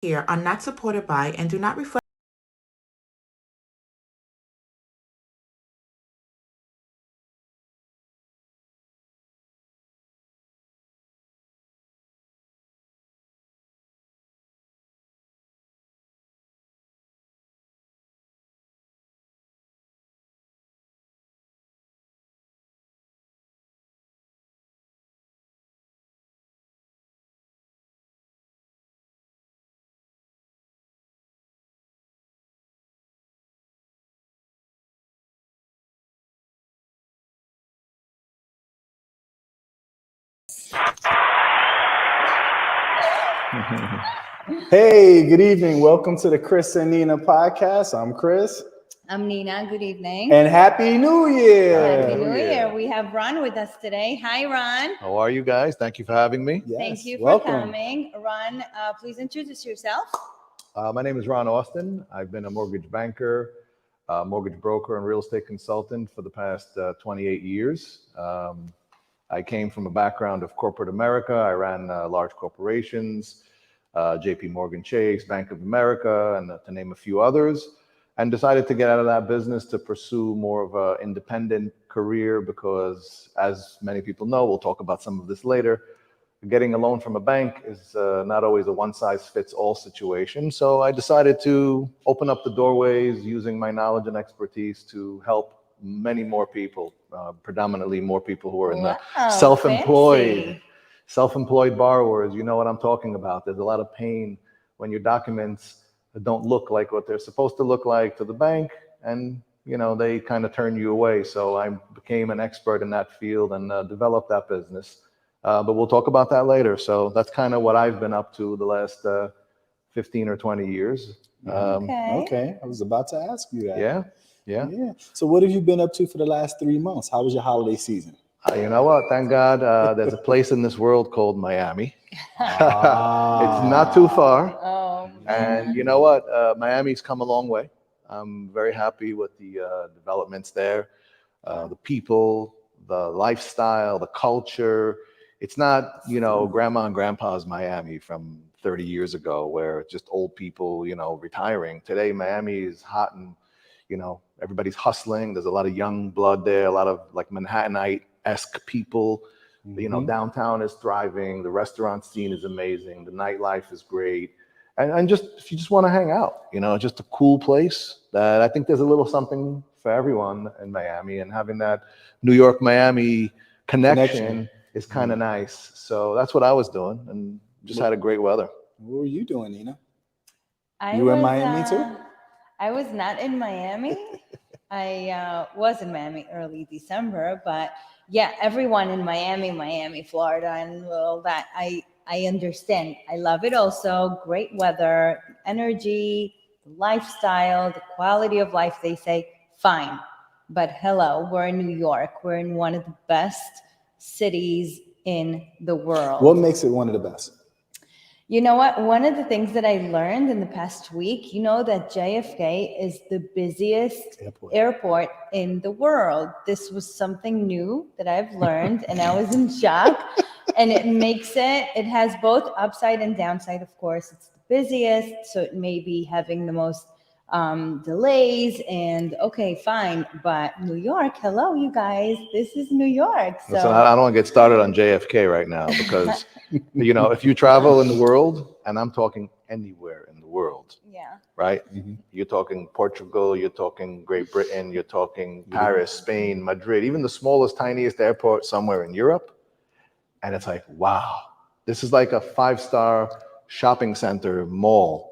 here are not supported by and do not reflect. Hey, good evening. Welcome to the Chris and Nina podcast. I'm Chris. I'm Nina. Good evening. And Happy New Year. Happy New Year. We have Ron with us today. Hi, Ron. How are you guys? Thank you for having me. Yes, Thank you for welcome. coming. Ron, please introduce yourself. My name is Ron Austin. I've been a mortgage banker, mortgage broker, and real estate consultant for the past 28 years. I came from a background of corporate America. I ran large corporations, JP Morgan Chase, Bank of America, and to name a few others, and decided to get out of that business to pursue more of an independent career because, as many people know, we'll talk about some of this later, getting a loan from a bank is not always a one-size-fits-all situation. So I decided to open up the doorways using my knowledge and expertise to help many more people, predominantly more people who are in the self-employed borrowers. You know what I'm talking about. There's a lot of pain when your documents don't look like what they're supposed to look like to the bank, and they kind of turn you away. So I became an expert in that field and developed that business. But we'll talk about that later. So that's kind of what I've been up to the last 15 or 20 years. Okay. I was about to ask you that. Yeah. So what have you been up to for the last 3 months? How was your holiday season? You know what? Thank God there's a place in this world called Miami. It's not too far. Oh, And you know what? Miami's come a long way. I'm very happy with the developments there, the people, the lifestyle, the culture. It's not, grandma and grandpa's Miami from 30 years ago where it's just old people, retiring. Today, Miami is hot and, everybody's hustling. There's a lot of young blood there, a lot of like Manhattanite-esque people. Downtown is thriving. The restaurant scene is amazing. The nightlife is great. And just, if you just want to hang out, just a cool place that I think there's a little something for everyone in Miami, and having that New York, Miami connection is kind of nice. So that's what I was doing, and just had a great weather. What were you doing, Nina? you were in Miami too? I was not in Miami. I was in Miami early December, but yeah, everyone in Miami, Florida, and all that, I understand. I love it also. Great weather, energy, lifestyle, the quality of life, they say, fine. But hello, we're in New York. We're in one of the best cities in the world. What makes it one of the best? You know what? One of the things that I learned in the past week, that JFK is the busiest airport in the world. This was something new that I've learned, and I was in shock. And it has both upside and downside, of course. It's the busiest, so it may be having the most delays, and okay, fine. But New York, hello, you guys, this is New York. So listen, I don't want to get started on JFK right now because, if you travel in the world, and I'm talking anywhere in the world, right? You're talking Portugal, you're talking Great Britain, you're talking Paris, Spain, Madrid, even the smallest, tiniest airport somewhere in Europe. And it's like, wow, this is like a 5-star shopping center mall.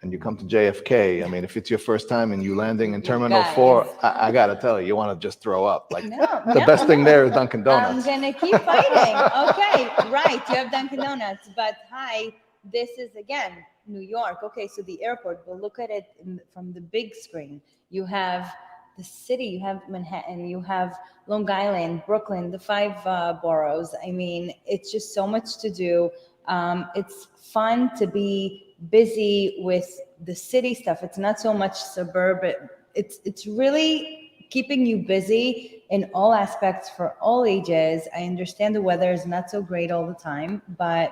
And you come to JFK, I mean, if it's your first time and you landing in Terminal 4, I got to tell you, you want to just throw up. Like, the best thing there is Dunkin' Donuts. I'm going to keep fighting. Okay, right, you have Dunkin' Donuts. But hi, this is, again, New York. Okay, so the airport, we'll look at it from the big screen. You have the city, you have Manhattan, you have Long Island, Brooklyn, the 5 boroughs. I mean, it's just so much to do. It's fun to be busy with the city stuff. It's not so much suburban. It's really keeping you busy in all aspects for all ages. I understand the weather is not so great all the time, but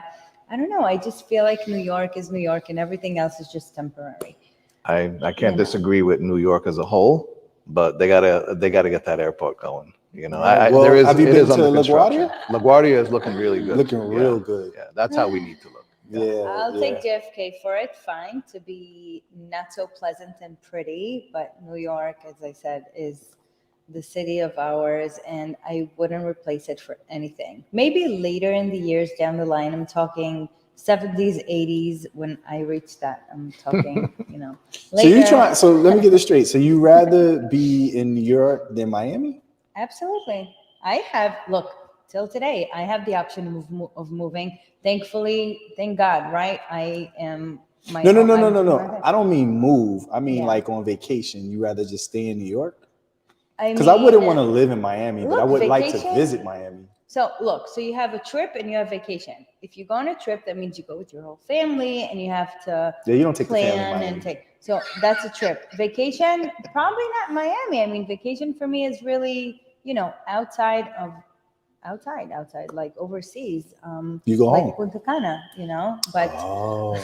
I don't know. I just feel like New York is New York and everything else is just temporary. I can't disagree with New York as a whole, but they gotta get that airport going. You know, Right. Well, have you it been is under to construction. LaGuardia? LaGuardia is looking really good. Looking Yeah, real good. Yeah, that's how we need to look. Yeah. I'll yeah. take JFK for it. Fine, to be not so pleasant and pretty, but New York, as I said, is the city of ours, and I wouldn't replace it for anything. Maybe later in the years down the line, I'm talking 70s, 80s, when I reach that, I'm talking, So you later. try. So let me get this straight. So you rather be in New York than Miami? Absolutely. I have, look, till today, I have the option of moving. Thankfully, thank God, right? I am my No. I don't mean move. I mean Yeah. like on vacation. You rather just stay in New York? I Because I wouldn't want to mean, live in Miami, but I look, would like to vacation- visit Miami. So look, so you have a trip and you have vacation. If you go on a trip, that means you go with your whole family and you have to Yeah, you don't take the family in plan Miami. and take. So that's a trip. Vacation, probably not Miami. I mean, vacation for me is really, outside, like overseas. You go like home. Punta Cana, but Oh,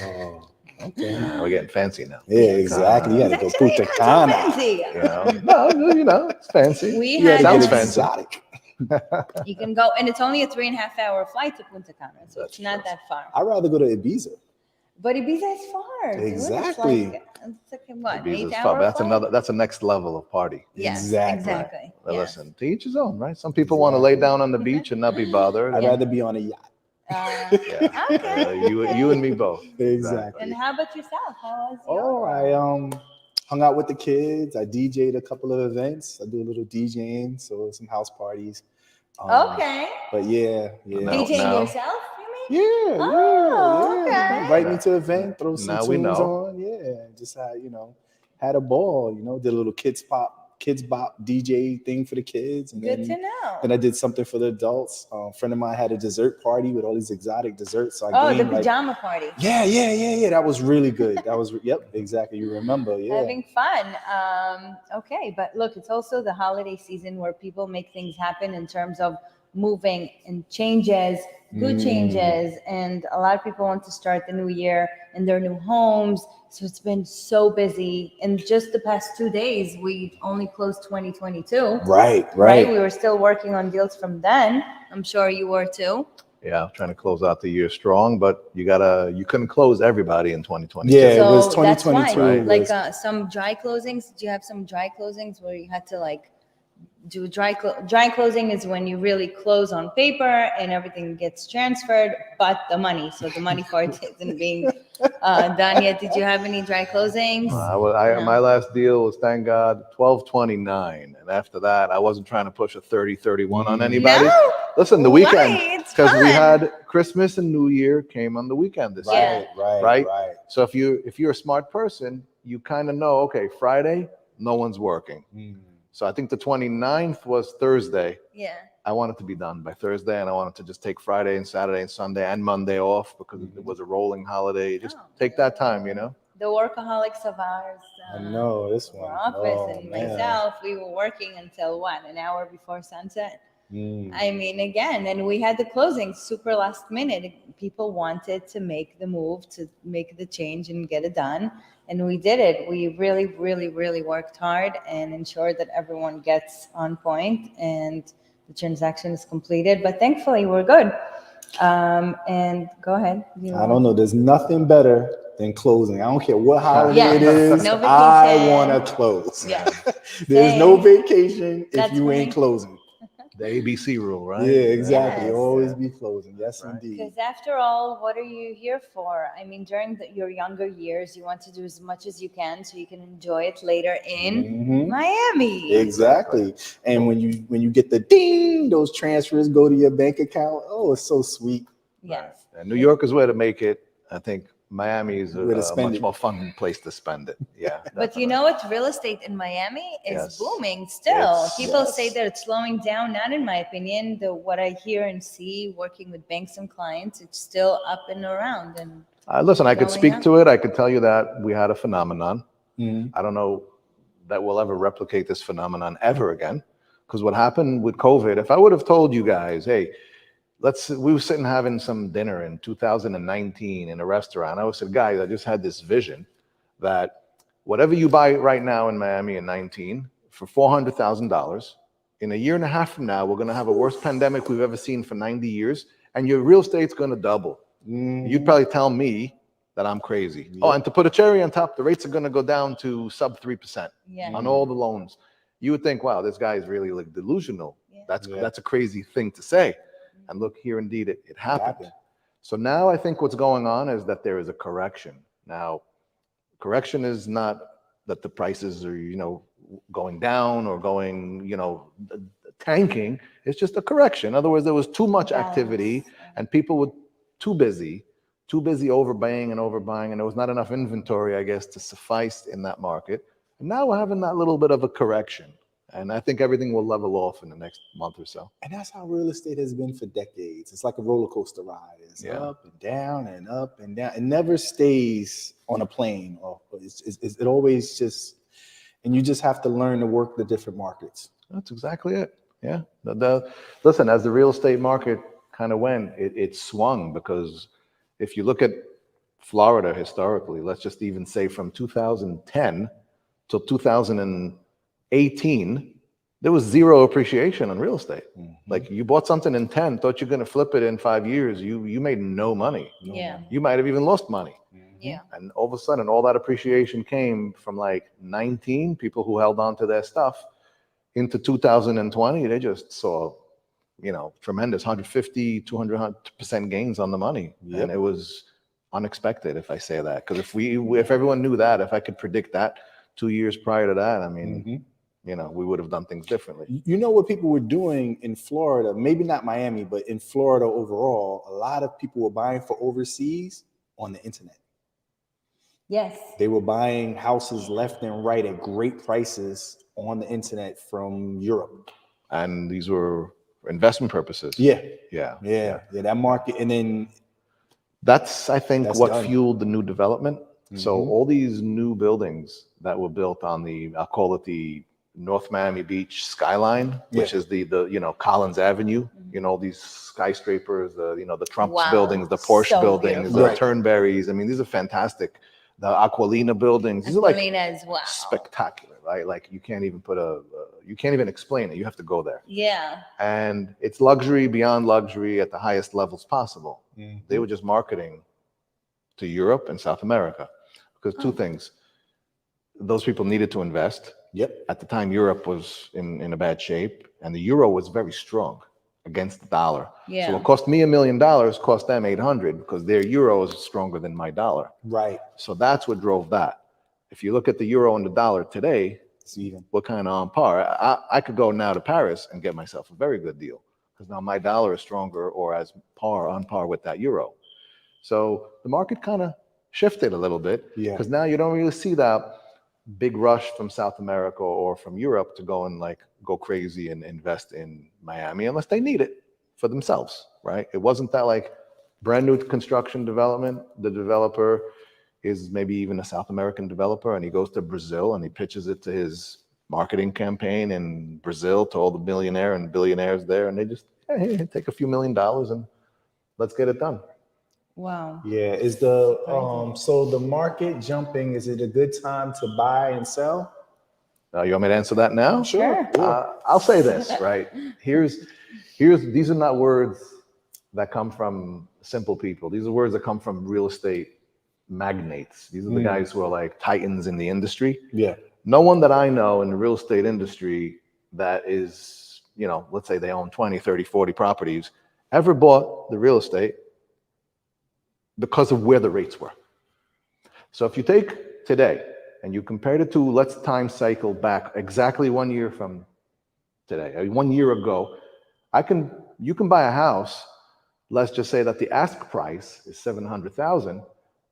okay. We're getting fancy now. Yeah, exactly. You it's got to go actually Punta not so Cana. fancy. No, it's fancy. We You got to had Sounds get fancy. exotic. You can go, and it's only a 3.5-hour flight to Punta Cana, so That's it's not true. that far. I'd rather go to Ibiza. But Ibiza is far. dude. Exactly. It's like what, Ibiza's 8-hour fun. That's flight? That's a next level of party. Yes, Exactly. But Yes. listen, to each his own, right? Some people want to lay down on the beach and not be bothered. I'd rather be on a yacht. Yeah. Okay. You and me both. Exactly. And how about yourself? How was Oh, your? I hung out with the kids. I DJ'd a couple of events. I do a little DJing, so some house parties. Okay. But yeah. DJing now- yourself, you mean? Yeah. okay. Invite me to an event, throw some Now we tunes know. on. Yeah, just had a ball. Did a little kids bop DJ thing for the kids, and Good then to know. then I did something for the adults. A friend of mine had a dessert party with all these exotic desserts. So I Oh, the gained, pajama party. Yeah. That was really good. That was yep, exactly. You remember? Yeah. Having fun. Okay, but look, it's also the holiday season where people make things happen in terms of moving and changes, good changes, and a lot of people want to start the new year in their new homes. So it's been so busy. In just the past 2 days, we only closed 2022. Right. We were still working on deals from then. I'm sure you were too. Yeah, trying to close out the year strong, but you couldn't close everybody in 2022. Yeah, it So was that's 2022. why, Right. like some dry closings. Do you have some dry closings where you had to do dry closing is when you really close on paper and everything gets transferred, but the money. So the money part isn't being done yet. Did you have any dry closings? No. My last deal was, thank God, 12/29, and after that, I wasn't trying to push a 30/31 on anybody. No? Listen, the Why? weekend, It's because we fun. had Christmas and New Year came on the weekend this year. Right? So if you're a smart person, you kind of know, okay, Friday, no one's working. So I think the 29th was Thursday. Yeah. I wanted to be done by Thursday, and I wanted to just take Friday and Saturday and Sunday and Monday off because it was a rolling holiday. Just take that time, The workaholics of ours. I know this one. Our office Oh, and man. myself, we were working until what, an hour before sunset? Mm. I mean, again, and we had the closing super last minute. People wanted to make the move, to make the change and get it done. And we did it. We really, really, really worked hard and ensured that everyone gets on point and the transaction is completed. But thankfully, we're good. And go ahead. I don't know. There's nothing better than closing. I don't care what holiday Yes. it is. No I vacation. want to close. Yeah. There's no vacation if That's you ain't right. closing. The ABC rule, right? Yeah, exactly. Yes. Always be closing. Yes, Right. indeed. Because after all, what are you here for? I mean, during your younger years, you want to do as much as you can so you can enjoy it later in Mhm. Miami. Exactly. And when you get the ding, those transfers go to your bank account. Oh, it's so sweet. Yes. And New York is where to make it. I think Miami is Where to a spend much it. more fun place to spend it. Yeah. But you know what? Real estate in Miami is Yes. booming still. It's- People Yes. say that it's slowing down. Not in my opinion. What I hear and see working with banks and clients, it's still up and around. And Listen, I could Going speak up. to it. I could tell you that we had a phenomenon. Mhm. I don't know that we'll ever replicate this phenomenon ever again. Because what happened with COVID, if I would have told you guys, hey, we were sitting having some dinner in 2019 in a restaurant. I said, guys, I just had this vision that whatever you buy right now in Miami in 19 for $400,000, in a year and a half from now, we're going to have a worst pandemic we've ever seen for 90 years, and your real estate's going to double. You'd probably tell me that I'm crazy. Yep. Oh, and to put a cherry on top, the rates are going to go down to sub 3% on all the loans. You would think, wow, this guy is really like delusional. Yeah. That's a crazy thing to say. And look, here indeed it happened. So now I think what's going on is that there is a correction. Now, correction is not that the prices are, going down or going, tanking. It's just a correction. In other words, there was too much activity and people were too busy overbuying, and there was not enough inventory, I guess, to suffice in that market. And now we're having that little bit of a correction. And I think everything will level off in the next month or so. And that's how real estate has been for decades. It's like a roller coaster ride. It's up and down and up and down. It never stays on a plane. It always just, and you just have to learn to work the different markets. That's exactly it. Yeah. Listen, as the real estate market kind of went, it swung, because if you look at Florida historically, let's just even say from 2010 till 2018, there was zero appreciation on real estate. Like, you bought something in 10, thought you're going to flip it in 5 years. You made no money. You might have even lost money. And all of a sudden, all that appreciation came from like 19 people who held on to their stuff into 2020. They just saw, tremendous 150, 200% gains on the money. And it was unexpected, if I say that. Because if everyone knew that, if I could predict that 2 years prior to that, I mean, we would have done things differently. You know what people were doing in Florida, maybe not Miami, but in Florida overall, a lot of people were buying for overseas on the internet. Yes. They were buying houses left and right at great prices on the internet from Europe. And these were for investment purposes. Yeah. That market. And then that's, I think, what fueled the new development. So all these new buildings that were built on I'll call it the North Miami Beach skyline, which is the Collins Avenue, these skyscrapers, the Trump's buildings, the Porsche buildings, the Turnberries. I mean, these are fantastic. The Aquilina buildings. These are like spectacular, right? Like, you can't even you can't even explain it. You have to go there. Yeah. And it's luxury beyond luxury at the highest levels possible. They were just marketing to Europe and South America, because two things. Those people needed to invest. At the time, Europe was in a bad shape, and the euro was very strong against the dollar. So what cost me $1 million cost them 800, because their euro is stronger than my dollar. Right. So that's what drove that. If you look at the euro and the dollar today, we're kind of on par. I could go now to Paris and get myself a very good deal, because now my dollar is stronger or on par with that euro. So the market kind of shifted a little bit, because now you don't really see that big rush from South America or from Europe to go and go crazy and invest in Miami unless they need it for themselves, right? It wasn't that brand new construction development. The developer is maybe even a South American developer, and he goes to Brazil and he pitches it to his marketing campaign in Brazil to all the millionaire and billionaires there, and they just take a few $1 million and let's get it done. Wow. Yeah. Is so the market jumping, is it a good time to buy and sell? You want me to answer that now? Sure. I'll say this, right? These are not words that come from simple people. These are words that come from real estate magnates. These are the guys who are like titans in the industry. No one that I know in the real estate industry that is, let's say they own 20, 30, 40 properties, ever bought the real estate because of where the rates were. So if you take today and you compare it to, let's time cycle back exactly 1 year from today, 1 year ago, you can buy a house. Let's just say that the ask price is $700,000,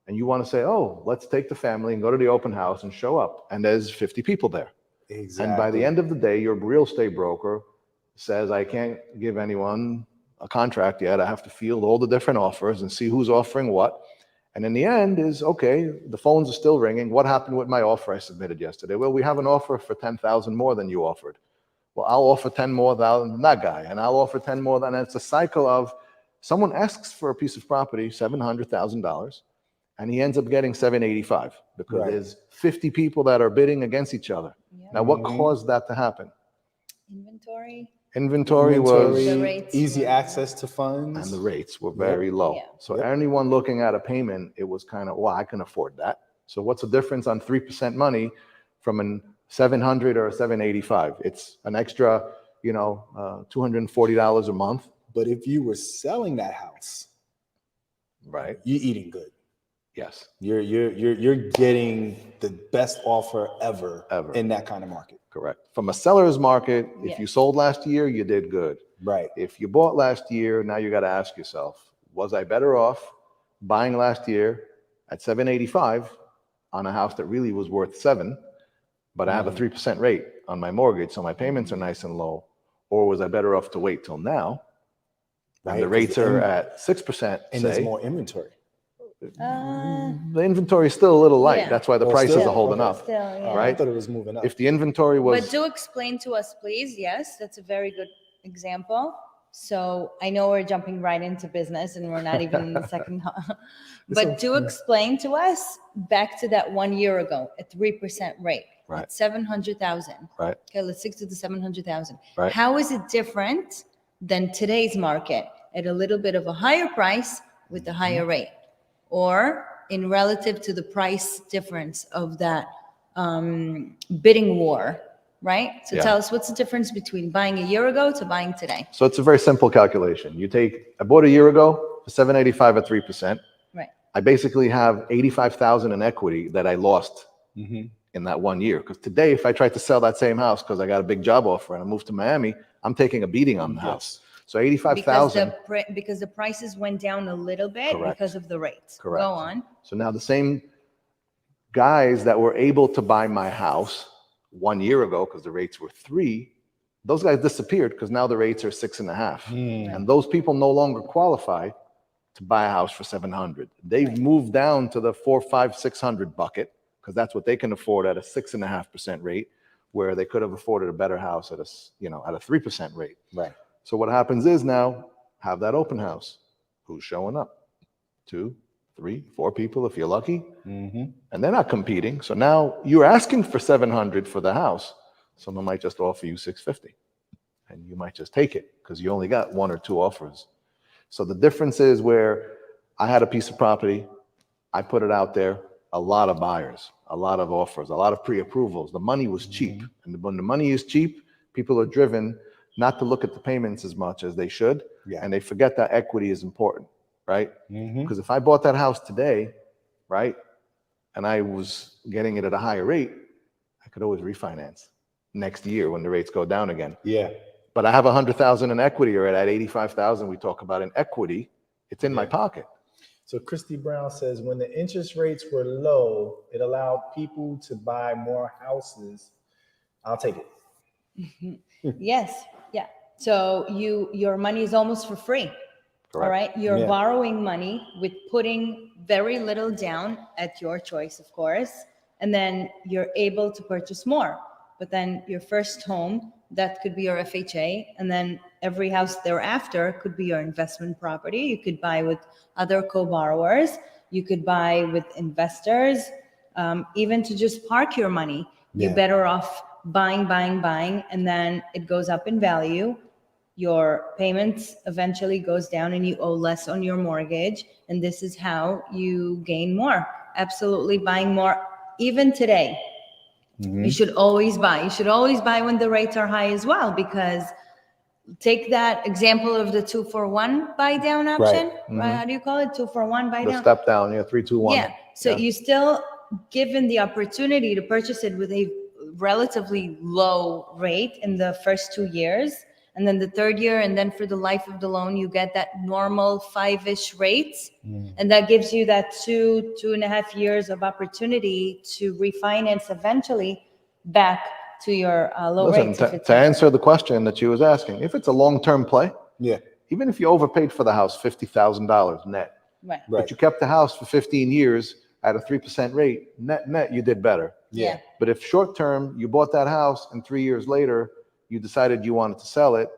and you want to say, oh, let's take the family and go to the open house and show up, and there's 50 people there. Exactly. And by the end of the day, your real estate broker says, I can't give anyone a contract yet. I have to field all the different offers and see who's offering what. And in the end is, okay, the phones are still ringing. What happened with my offer I submitted yesterday? Well, we have an offer for 10,000 more than you offered. Well, I'll offer 10 more than that guy, and I'll offer 10 more than. And it's a cycle of someone asks for a piece of property, $700,000, and he ends up getting 785 because Right. there's 50 people that are bidding against each other. Yeah. Now, what caused that to happen? Inventory. Was, The rates easy were- access to funds, and the rates were very low. Yeah. So Yep. anyone looking at a payment, it was kind of, well, I can afford that. So what's the difference on 3% money from an 700 or a 785? It's an extra, $240 a month. But if you were selling that house, Right. you're eating good. Yes. You're getting the best offer ever Ever. in that kind of market. Correct. From a seller's market, if you Yes. sold last year, you did good. Right. If you bought last year, now you got to ask yourself, was I better off buying last year at 785 on a house that really was worth 7, but I have a 3% rate on my mortgage, so my payments are nice and low, or was I better off to wait till now? Right. And the rates are at 6%, And say, there's more inventory. the inventory is still a little light. Yeah. That's why the Oh, prices still? are holding Okay. up. Still, yeah. I Right. thought it was moving up. If the inventory was, But do explain to us, please. Yes, that's a very good example. So I know we're jumping right into business and we're not even in the second. But do explain to us back to that 1 year ago, a 3% rate, Right. at 700,000. right, Okay, let's stick to the 700,000. Right. How is it different than today's market at a little bit of a higher price with a higher rate, or in relative to the price difference of that bidding war, right? So Yeah. tell us, what's the difference between buying a year ago to buying today? so it's a very simple calculation. I bought a year ago for 785 at 3%. Right. I basically have 85,000 in equity that I lost Mhm. in that 1 year. Because today, if I tried to sell that same house because I got a big job offer and I moved to Miami, I'm taking a beating on the house. So 85,000. Because the prices went down a little bit Correct. because of the rates. Correct. Go on. So now the same guys that were able to buy my house 1 year ago because the rates were 3, those guys disappeared because now the rates are 6.5. And those people no longer qualify to buy a house for 700. They've moved down to the 4, 5, 600 bucket because that's what they can afford at a 6.5% rate, where they could have afforded a better house at a 3% rate. Right. So what happens is now have that open house. Who's showing up? 2, 3, 4 people if you're lucky, Mhm. and they're not competing. So now you're asking for 700 for the house. Someone might just offer you 650, and you might just take it because you only got 1 or 2 offers. So the difference is where I had a piece of property, I put it out there, a lot of buyers, a lot of offers, a lot of pre-approvals. The money was cheap, and when the money is cheap, people are driven not to look at the payments as much as they should, Yeah. and they forget that equity is important, right? Mhm. Because if I bought that house today, right, and I was getting it at a higher rate, I could always refinance next year when the rates go down again. Yeah. But I have 100,000 in equity, or at 85,000 we talk about in equity, it's in my pocket. So Christy Brown says, when the interest rates were low, it allowed people to buy more houses. I'll take it. Yes. Yeah. So your money is almost for free. Correct. All right. You're Yeah. borrowing money with putting very little down at your choice, of course. And then you're able to purchase more. But then your first home, that could be your FHA. And then every house thereafter could be your investment property. You could buy with other co-borrowers. You could buy with investors, even to just park your money. You're Yeah. better off buying, and then it goes up in value. Your payments eventually goes down and you owe less on your mortgage. And this is how you gain more. Absolutely buying more. Even today, you should always buy. You should always buy when the rates are high as well, because take that example of the 2-for-1 buy down option. Right? How do you call it? 2-for-1 buy The down? step down, 3, 2, 1. Yeah. So you still given the opportunity to purchase it with a relatively low rate in the first 2 years. And then the third year, and then for the life of the loan, you get that normal 5-ish rates. And that gives you that 2.5 years of opportunity to refinance eventually back to your low Listen, rates. to answer the question that she was asking, if it's a long-term play, Yeah. even if you overpaid for the house $50,000 net, Right. Right. but you kept the house for 15 years at a 3% rate, net, you did better. Yeah. But if short-term, you bought that house and 3 years later, you decided you wanted to sell it,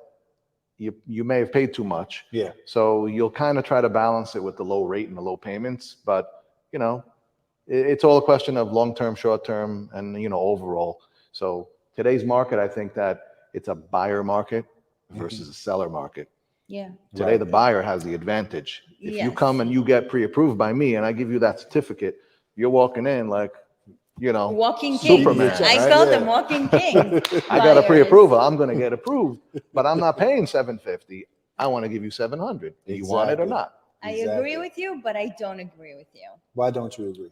you may have paid too much. Yeah. So you'll kind of try to balance it with the low rate and the low payments. But, you know, it's all a question of long-term, short-term, and, you know, overall. So today's market, I think that it's a buyer market versus a seller market. Yeah. Today, the buyer has the advantage. If you Yes. come and you get pre-approved by me and I give you that certificate, you're walking in like, you know, Walking kings. Superman. I right? call Yeah. them walking kings. I got a Buyers. pre-approval. I'm going to get approved, but I'm not paying $750. I want to give you $700. Do you want it or Exactly. not? I Exactly. agree with you, but I don't agree with you. Why don't you agree?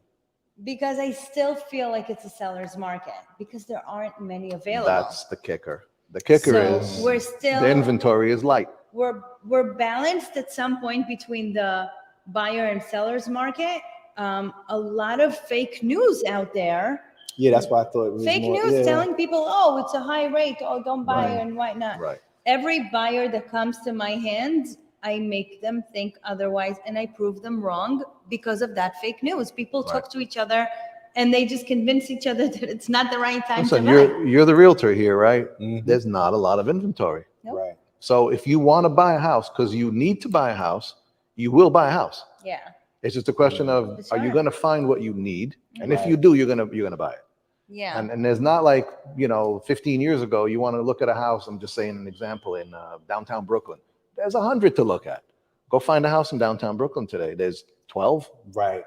Because I still feel like it's a seller's market because there aren't many available. That's the kicker. The kicker So is we're still the inventory is light. we're balanced at some point between the buyer and seller's market. A lot of fake news out there. Yeah, that's why I thought it was Fake more, news yeah. telling people, oh, it's a high rate, oh, don't buy Right. it and why not. Right. Every buyer that comes to my hands, I make them think otherwise and I prove them wrong because of that fake news. People Right. talk to each other and they just convince each other that it's not the right time Listen, to buy. you're the realtor here, right? Mhm. There's not a lot of inventory. Nope. Right. So if you want to buy a house because you need to buy a house, you will buy a house. Yeah. It's just a question of For are you sure. going to find what you need? And if Right. you do, you're gonna buy it. Yeah. And there's not like, you know, 15 years ago, you want to look at a house. I'm just saying an example in downtown Brooklyn. There's 100 to look at. Go find a house in downtown Brooklyn today. There's 12. Right.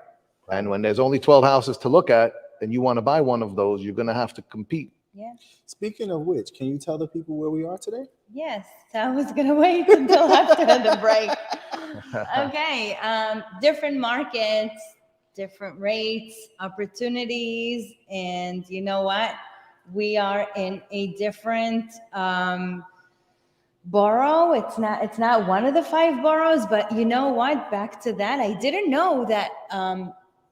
And when there's only 12 houses to look at and you want to buy one of those, you're going to have to compete. Yeah. Speaking of which, can you tell the people where we are today? Yes. So I was going to wait until after the break. Okay. Different markets, different rates, opportunities. And you know what? We are in a different borough. It's not one of the 5 boroughs, but you know what? Back to that. I didn't know that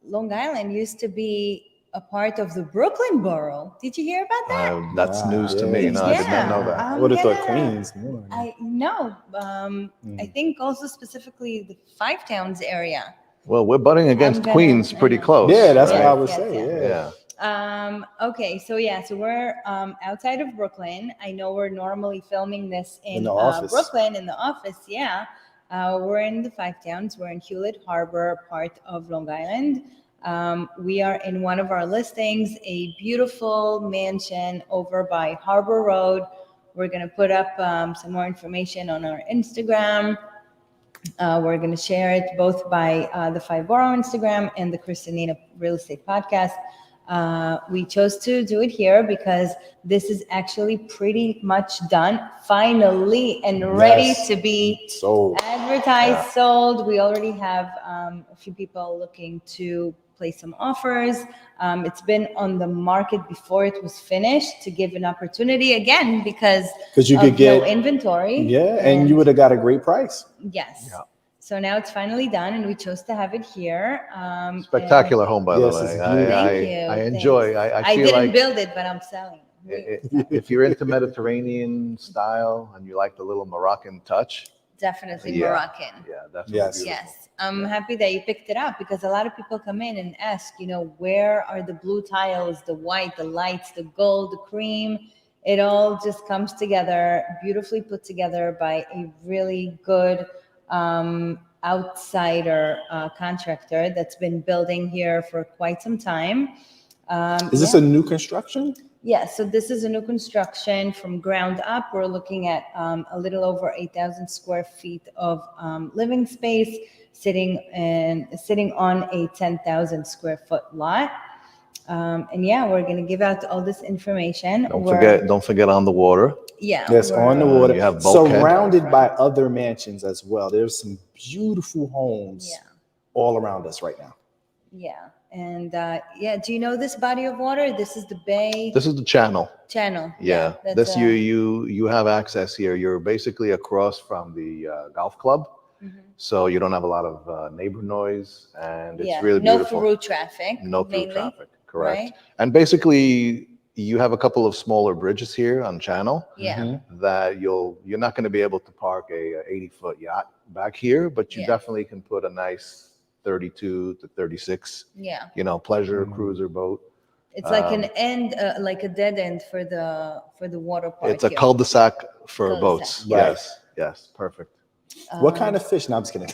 Long Island used to be a part of the Brooklyn borough. Did you hear about that? That's Wow, news to yeah. me. No, I did not know Yeah. that. I would have thought gonna- Queens more. I know. I think also specifically the Five Towns area. Well, we're butting against gonna- Queens pretty close. Yeah, that's right? what I would Yes, say. yes. Yeah. Okay, so we're outside of Brooklyn. I know we're normally filming this in the office. Brooklyn in the office. Yeah, we're in the Five Towns. We're in Hewlett Harbor, part of Long Island. We are in one of our listings, a beautiful mansion over by Harbor Road. We're gonna put up some more information on our Instagram. We're going to share it both by the Five Borough Instagram and the Christinina Real Estate Podcast. We chose to do it here because this is actually pretty much done, finally, and ready Yes. to be So advertised, sold. We already have a few people looking to place some offers. It's been on the market before it was finished to give an opportunity again because you of could get no inventory. yeah, and you would have got a great price. Yes. Yeah. So now it's finally done, and we chose to have it here. Spectacular home, by Yes, the it's way. beautiful. Thank you. I enjoy. Thanks. I I feel didn't like build it, but I'm selling it. if you're into Mediterranean style and you like the little Moroccan touch, Definitely Yeah. Moroccan. yeah, that's Yes. beautiful. Yes, I'm happy that you picked it up because a lot of people come in and ask, where are the blue tiles, the white, the lights, the gold, the cream? It all just comes together, beautifully put together by a really good outsider contractor that's been building here for quite some time. Is this a new construction? Yeah, so this is a new construction from ground up. We're looking at a little over 8,000 square feet of living space, sitting on a 10,000 square foot lot. And yeah, we're gonna give out all this information. Don't forget on the water. Yeah. Yes, on the water. you have bulkhead. Surrounded by other mansions as well. There's some beautiful homes Yeah. all around us right now. Yeah, and do you know this body of water? This is the Bay This is the channel. Channel. Yeah, that's this you have access here. You're basically across from the golf club, Mhm. so you don't have a lot of neighbor noise, and it's Yeah, really no beautiful. through traffic. No through mainly, traffic, correct. right? And basically, you have a couple of smaller bridges here on channel Yeah. Mhm. that you're not going to be able to park a 80-foot yacht back here, but you Yeah. definitely can put a nice 32 to 36, Yeah. pleasure Mhm. cruiser boat. It's like an end, like a dead end for the water park. It's a here. cul-de-sac for Cul-de-sac. boats. Right. Yes, Yes, perfect. What kind of fish? No, I'm just kidding.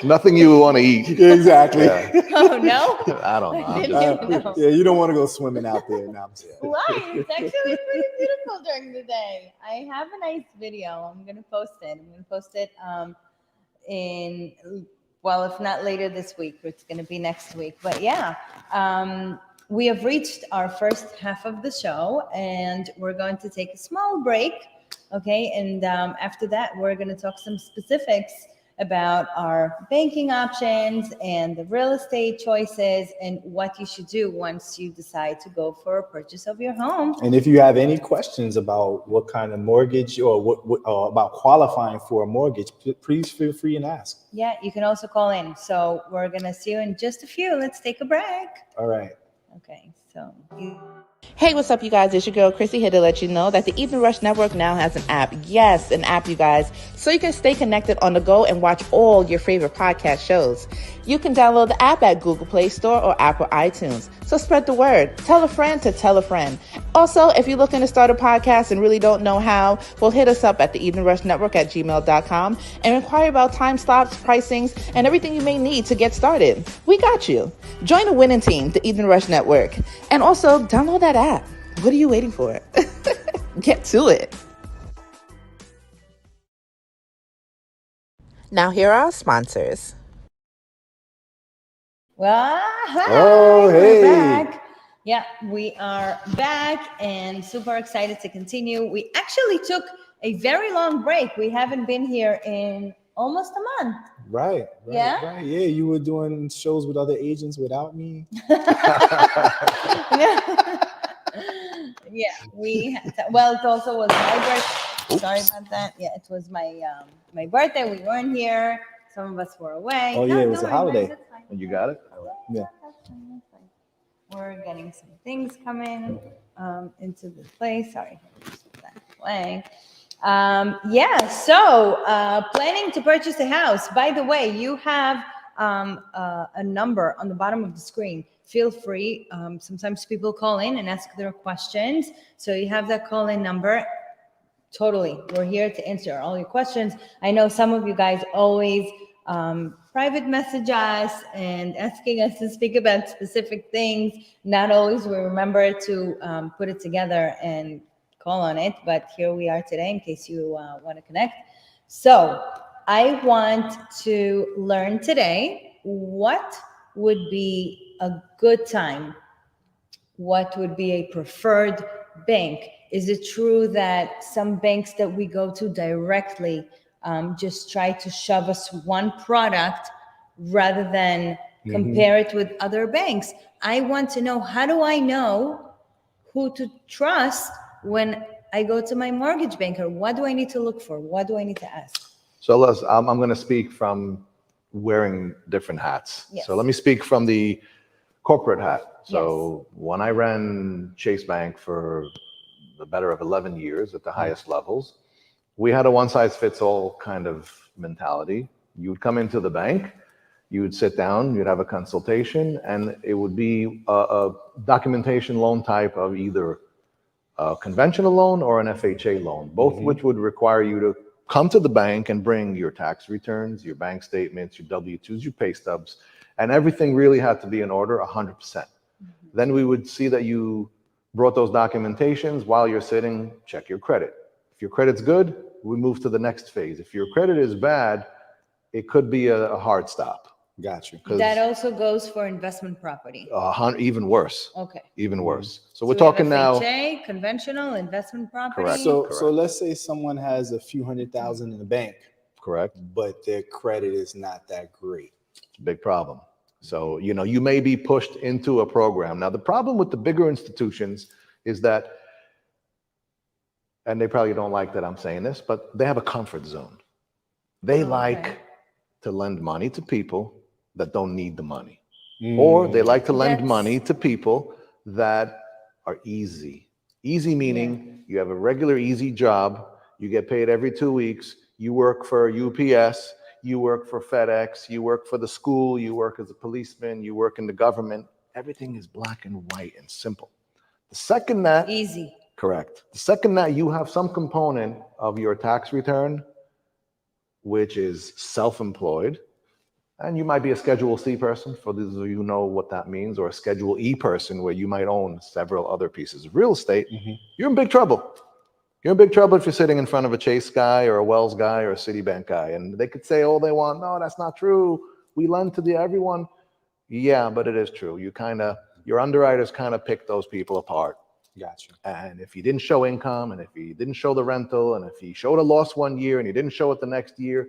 Nothing you want to eat. Exactly. Yeah. Oh no. I don't know. I I'm didn't just- even know. Yeah, you don't want to go swimming out there. No, I'm just kidding. Why? It's actually pretty beautiful during the day. I have a nice video. I'm gonna post it. I'm gonna post it in, well, if not later this week, it's gonna be next week. But yeah, we have reached our first half of the show, and we're going to take a small break. Okay, and after that, we're gonna talk some specifics about our banking options and the real estate choices and what you should do once you decide to go for a purchase of your home. And if you have any questions about what kind of mortgage or what or about qualifying for a mortgage, please feel free and ask. Yeah, you can also call in. So we're gonna see you in just a few. Let's take a break. All right. Okay, so Hey, what's up, you guys? It's your girl, Chrissy, here to let you know that the Evening Rush Network now has an app. Yes, an app, you guys. So you can stay connected on the go and watch all your favorite podcast shows. You can download the app at Google Play Store or Apple iTunes. So spread the word. Tell a friend to tell a friend. Also, if you're looking to start a podcast and really don't know how, well, hit us up at the Evening Rush Network at gmail.com and inquire about time slots, pricings, and everything you may need to get started. We got you. Join the winning team, the Evening Rush Network. And also, download that app. What are you waiting for? Get to it. Now, here are our sponsors. well, hi, Oh, hey. we're back. Yeah, we are back and super excited to continue. We actually took a very long break. We haven't been here in almost a month. Right. Yeah? Right. Yeah, you were doing shows with other agents without me. Yeah, we had to, well, it also was my birthday. Sorry about that. Yeah, it was my birthday. We weren't here. Some of us were away. Oh, yeah, it was a worry, holiday. that's fine. You got it? Yeah. That's fine, that's fine. We're getting some things coming into the place. Sorry, just put that away. Yeah, so planning to purchase a house. By the way, you have a number on the bottom of the screen. Feel free. Sometimes people call in and ask their questions. So you have that call-in number. Totally. We're here to answer all your questions. I know some of you guys always private message us and asking us to speak about specific things. Not always we remember to put it together and call on it, but here we are today in case you want to connect. So I want to learn today what would be a good time, what would be a preferred bank. Is it true that some banks that we go to directly just try to shove us one product rather than compare it with other banks? I want to know, how do I know who to trust when I go to my mortgage banker? What do I need to look for? What do I need to ask? So Les, I'm going to speak from wearing different hats. Yes. So let me speak from the corporate hat. So when I ran Chase Bank for the better of 11 years at the highest levels, we had a one-size-fits-all kind of mentality. You would come into the bank, you would sit down, you'd have a consultation, and it would be a documentation loan type of either a conventional loan or an FHA loan, both which would require you to come to the bank and bring your tax returns, your bank statements, your W-2s, your pay stubs, and everything really had to be in order 100%. Then we would see that you brought those documentations. While you're sitting, check your credit. If your credit's good, we move to the next phase. If your credit is bad, it could be a hard stop. Got you. That also goes for investment property. Even worse. Okay. Even worse. So So we're we have talking now. FHA, conventional investment property. Correct. So let's say someone has a few $100,000 in the bank, Correct. but their credit is not that great. It's a big problem. So, you may be pushed into a program. Now, the problem with the bigger institutions is that, and they probably don't like that I'm saying this, but they have a comfort zone. They like to lend money to people that don't need the money. Or they like to lend That's- money to people that are easy. Easy meaning you have a regular easy job, you get paid every 2 weeks, you work for UPS, you work for FedEx, you work for the school, you work as a policeman, you work in the government. Everything is black and white and simple. The second that Easy. Correct. The second that you have some component of your tax return, which is self-employed, and you might be a Schedule C person, for those of you who know what that means, or a Schedule E person where you might own several other pieces of real estate, you're in big trouble. You're in big trouble if you're sitting in front of a Chase guy or a Wells guy or a Citibank guy, and they could say all they want. No, that's not true. We lend to everyone. Yeah, but it is true. Your underwriters kind of pick those people apart. Gotcha. And if he didn't show income, and if he didn't show the rental, and if he showed a loss one year and he didn't show it the next year,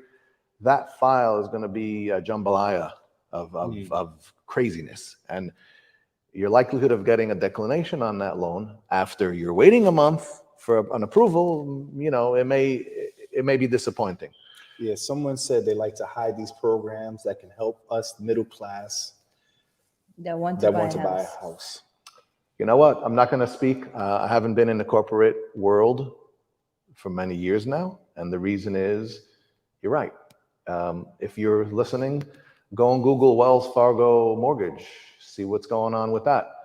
that file is going to be a jambalaya of craziness. And your likelihood of getting a declination on that loan after you're waiting a month for an approval, it may be disappointing. Yeah, someone said they like to hide these programs that can help us middle class that want to buy a house. You know what? I'm not going to speak. I haven't been in the corporate world for many years now. And the reason is, you're right. If you're listening, go and Google Wells Fargo mortgage, see what's going on with that.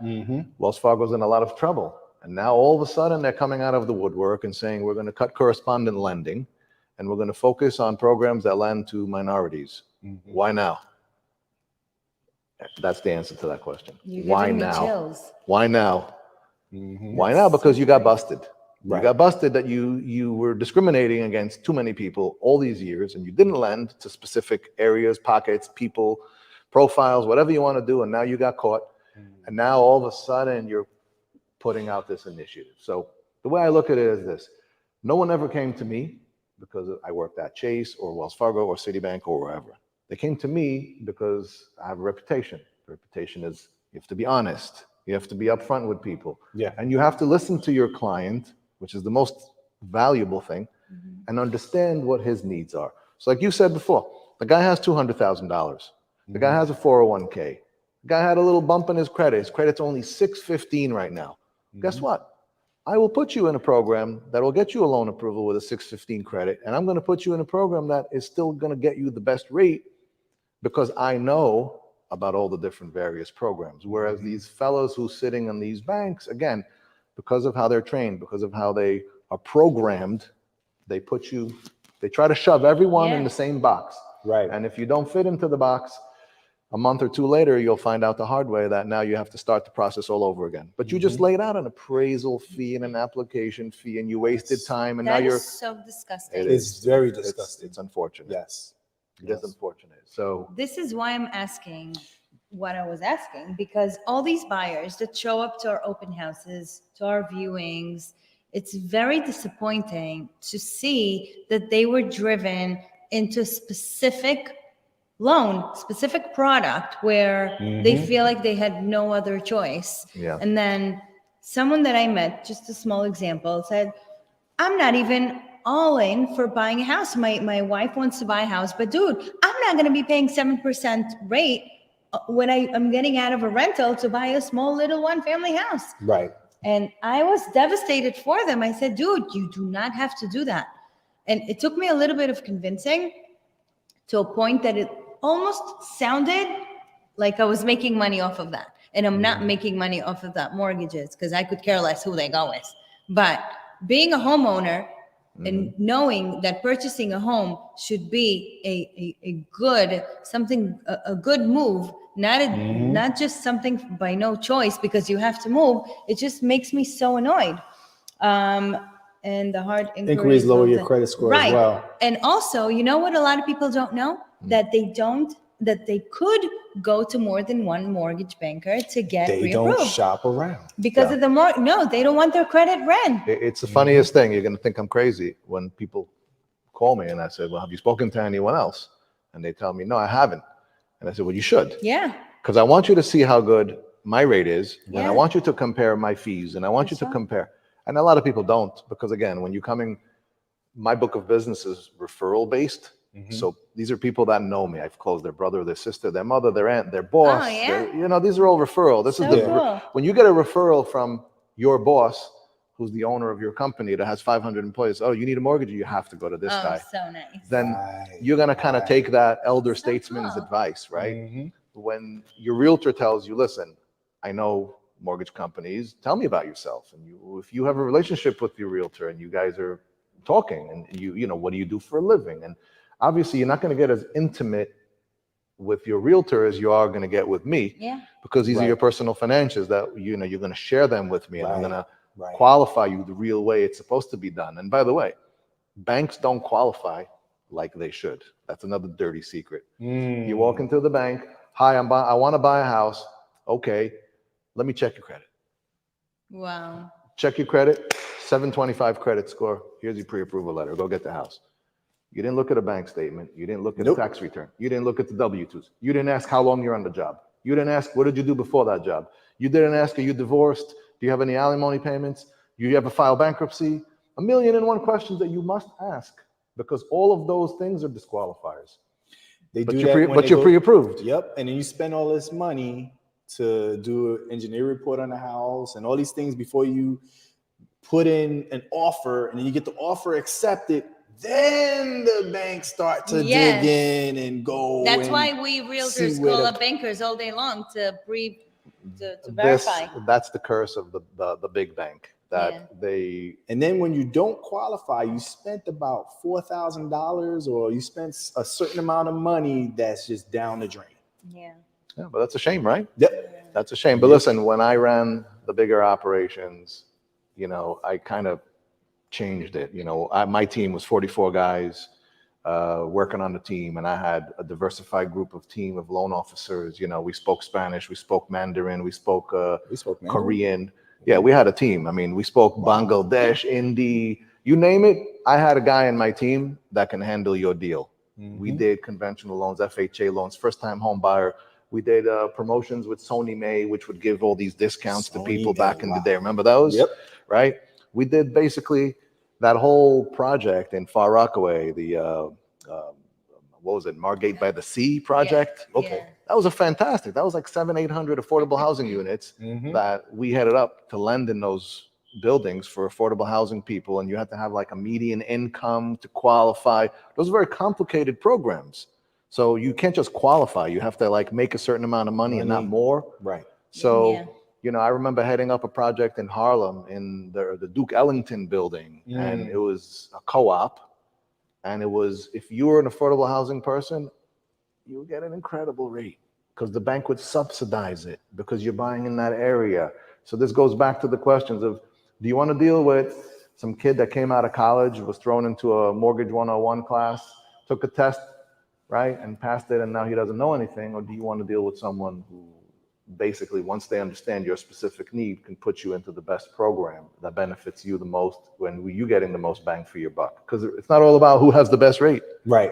Wells Fargo's in a lot of trouble. And now all of a sudden they're coming out of the woodwork and saying, we're going to cut correspondent lending and we're going to focus on programs that lend to minorities. Why now? That's the answer to that question. Why now? Why now? Why now? Because you got busted. Right. You got busted that you were discriminating against too many people all these years, and you didn't lend to specific areas, pockets, people, profiles, whatever you want to do, and now you got caught. And now all of a sudden you're putting out this initiative. So the way I look at it is this. No one ever came to me because I worked at Chase or Wells Fargo or Citibank or wherever. They came to me because I have a reputation. The reputation is you have to be honest. You have to be upfront with people. Yeah. And you have to listen to your client, which is the most valuable thing, and understand what his needs are. So like you said before, the guy has $200,000. The guy has a 401k. The guy had a little bump in his credit. His credit's only 615 right now. Guess what? I will put you in a program that will get you a loan approval with a 615 credit, and I'm going to put you in a program that is still going to get you the best rate because I know about all the different various programs. Whereas these fellows who are sitting in these banks, again, because of how they're trained, because of how they are programmed, they try to shove everyone in the same box. Right. And if you don't fit into the box, a month or two later, you'll find out the hard way that now you have to start the process all over again. But you just laid out an appraisal fee and an application fee, and you wasted time, and now you're... That is so disgusting. It's very disgusting. It's unfortunate. Yes. It is unfortunate. So this is why I'm asking what I was asking, because all these buyers that show up to our open houses, to our viewings, it's very disappointing to see that they were driven into a specific loan, specific product where they feel like they had no other choice. Yeah. And then someone that I met, just a small example, said, I'm not even all in for buying a house. My wife wants to buy a house, but dude, I'm not going to be paying 7% rate when I'm getting out of a rental to buy a small little one family house. Right. And I was devastated for them. I said, dude, you do not have to do that. And it took me a little bit of convincing to a point that it almost sounded like I was making money off of that. And I'm not making money off of that mortgages because I could care less who they go with. But being a homeowner and knowing that purchasing a home should be a good move, not just something by no choice because you have to move. It just makes me so annoyed. And the hard inquiries lower your credit score as well. And also, you know what a lot of people don't know? That they could go to more than one mortgage banker to get They reapproved. don't shop around. Because of they don't want their credit ran. it's the funniest thing. You're going to think I'm crazy when people call me and I said, well, have you spoken to anyone else? And they tell me, no, I haven't. And I said, well, you should. Yeah. Because I want you to see how good my rate is. And I want you to compare my fees. And I want you to compare. And a lot of people don't. Because again, when you're coming, my book of business is referral based. So these are people that know me. I've closed their brother, their sister, their mother, their aunt, their boss. Oh, yeah. These are all referral. This is cool. when you get a referral from your boss, who's the owner of your company that has 500 employees. Oh, you need a mortgage? You have to go to this guy. So nice. Then you're going to kind of take that elder statesman's advice, right? When your realtor tells you, listen, I know mortgage companies, tell me about yourself. And if you have a relationship with your realtor and you guys are talking and you know, what do you do for a living? And obviously you're not going to get as intimate with your realtor as you are going to get with me, because these are your personal financials that, you know, you're going to share them with me, and I'm going to qualify you the real way it's supposed to be done. And by the way, banks don't qualify like they should. That's another dirty secret. You walk into the bank, hi, I want to buy a house. Okay, let me check your credit. Wow. Check your credit, 725 credit score. Here's your pre-approval letter. Go get the house. You didn't look at a bank statement. You didn't look at a tax return. You didn't look at the W-2s. You didn't ask how long you're on the job. You didn't ask, what did you do before that job? You didn't ask, are you divorced? Do you have any alimony payments? Do you ever file bankruptcy? 1,000,001 questions that you must ask, because all of those things are disqualifiers. But you're pre-approved. Yep. And then you spend all this money to do an engineer report on the house and all these things before you put in an offer, and then you get the offer accepted. Then the banks start to dig in and go. That's why we realtors call up bankers all day long to verify. That's the curse of the big bank. And then when you don't qualify, you spent about $4,000, or you spent a certain amount of money that's just down the drain. Yeah, but that's a shame, right? Yep. That's a shame. But listen, when I ran the bigger operations, you know, I kind of changed it. You know, my team was 44 guys working on the team, and I had a diversified team of loan officers. You know, we spoke Spanish, we spoke Mandarin, we spoke Korean. Yeah, we had a team. I mean, we spoke Bangladesh, Hindi, you name it. I had a guy in my team that can handle your deal. We did conventional loans, FHA loans, first-time home buyer. We did promotions with Sony May, which would give all these discounts to people back in the day. Remember those? Yep. Right? We did basically that whole project in Far Rockaway, the what was it, Margate by the Sea project? That was that was like 700-800 affordable housing units that we headed up to lend in those buildings for affordable housing people, and you had to have like a median income to qualify. Those are very complicated programs, so you can't just qualify. You have to like make a certain amount of money and not more. Right. So you know, I remember heading up a project in Harlem in the Duke Ellington building, and it was a co-op. And it was, if you were an affordable housing person, you would get an incredible rate because the bank would subsidize it because you're buying in that area. So this goes back to the questions of, do you want to deal with some kid that came out of college, was thrown into a mortgage 101 class, took a test, right, and passed it, and now he doesn't know anything? Or do you want to deal with someone who basically, once they understand your specific need, can put you into the best program that benefits you the most when you getting the most bang for your buck? Because it's not all about who has the best rate. Right.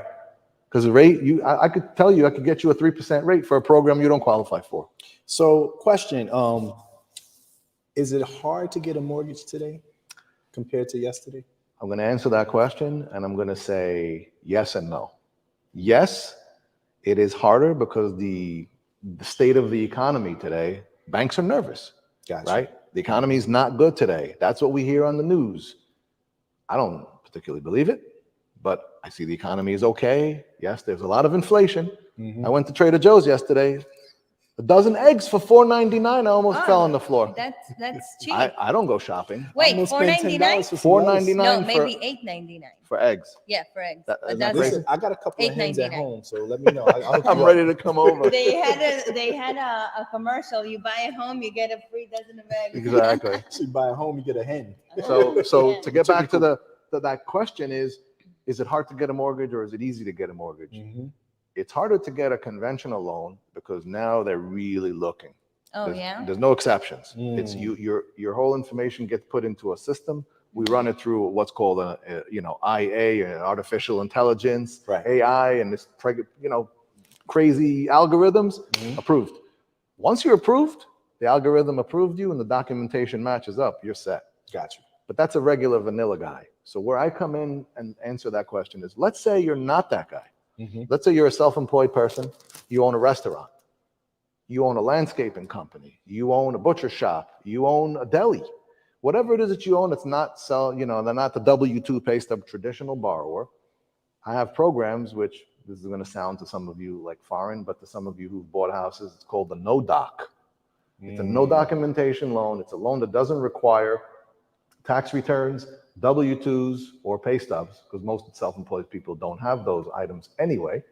Because the rate, I could tell you, I could get you a 3% rate for a program you don't qualify for. So question, is it hard to get a mortgage today compared to yesterday? I'm going to answer that question, and I'm going to say yes and no. Yes, it is harder because the state of the economy today, banks are nervous, right? The economy is not good today. That's what we hear on the news. I don't particularly believe it, but I see the economy is okay. Yes, there's a lot of inflation. I went to Trader Joe's yesterday. A dozen eggs for $4.99. I almost fell on the floor. That's cheap. I don't go shopping. Wait, $4.99? $4.99. No, maybe $8.99 for eggs. Yeah, for eggs. Listen, I got a couple of hens at home, so let me know. I'm ready to come over. They had a commercial. You buy a home, you get a free dozen of eggs. Exactly. So you buy a home, you get a hen. So to get back to that question is it hard to get a mortgage or is it easy to get a mortgage? It's harder to get a conventional loan because now they're really looking. There's no exceptions. It's your whole information gets put into a system. We run it through what's called IA, artificial intelligence, AI, and this crazy algorithms. Approved. Once you're approved, the algorithm approved you, and the documentation matches up. You're set. Gotcha. But that's a regular vanilla guy. So where I come in and answer that question is, let's say you're not that guy. Let's say you're a self-employed person. You own a restaurant. You own a landscaping company. You own a butcher shop. You own a deli. Whatever it is that you own, it's not they're not the W-2 pay stub traditional borrower. I have programs, which this is going to sound to some of you like foreign, but to some of you who've bought houses, it's called the no doc. It's a no documentation loan. It's a loan that doesn't require tax returns, W-2s, or pay stubs, because most self-employed people don't have those items anyway.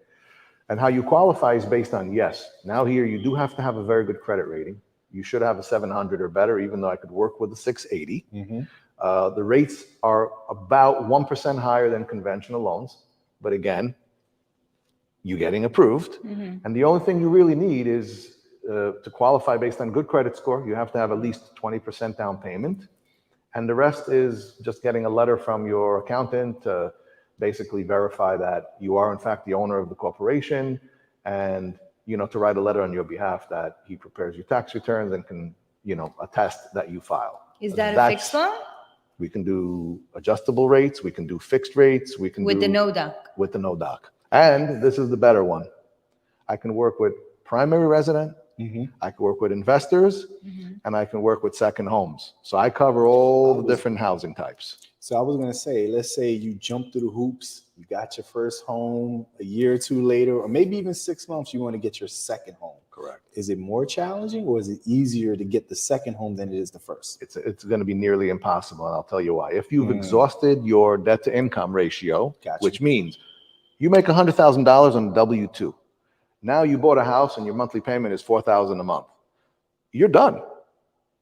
And how you qualify is based on, yes, now here you do have to have a very good credit rating. You should have a 700 or better, even though I could work with a 680. The rates are about 1% higher than conventional loans. But again, you're getting approved. And the only thing you really need is to qualify based on good credit score. You have to have at least 20% down payment. And the rest is just getting a letter from your accountant to basically verify that you are in fact the owner of the corporation, and to write a letter on your behalf that he prepares your tax returns and can attest that you file. Is that a fixed loan? We can do adjustable rates, we can do fixed rates, we can with the no doc. With the no doc. And this is the better one. I can work with primary resident, I can work with investors, and I can work with second homes. So I cover all the different housing types. So I was going to say, let's say you jump through the hoops, you got your first home, a year or two later, or maybe even 6 months, you want to get your second home. Correct. Is it more challenging, or is it easier to get the second home than it is the first? It's going to be nearly impossible, and I'll tell you why. If you've exhausted your debt to income ratio, which means you make $100,000 on W-2. Now you bought a house and your monthly payment is $4,000 a month. You're done.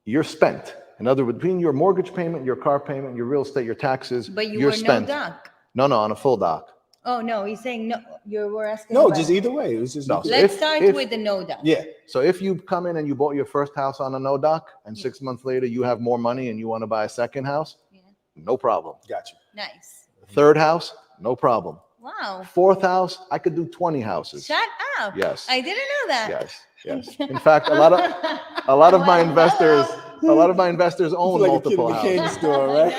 You're spent. In other words, between your mortgage payment, your car payment, your real estate, your taxes, but you're spent. No doc. No, on a full doc. Oh no, he's saying no. We're asking. No, just either way. It was just Let's start with the no doc. Yeah. So if you come in and you bought your first house on a no doc, and 6 months later you have more money and you want to buy a second house, no problem. Got you. Nice. Third house, no problem. Wow. Fourth house, I could do 20 houses. Shut up. Yes. I didn't know that. Yes. In fact, a lot of my investors own like multiple a kid in the houses. candy store, right?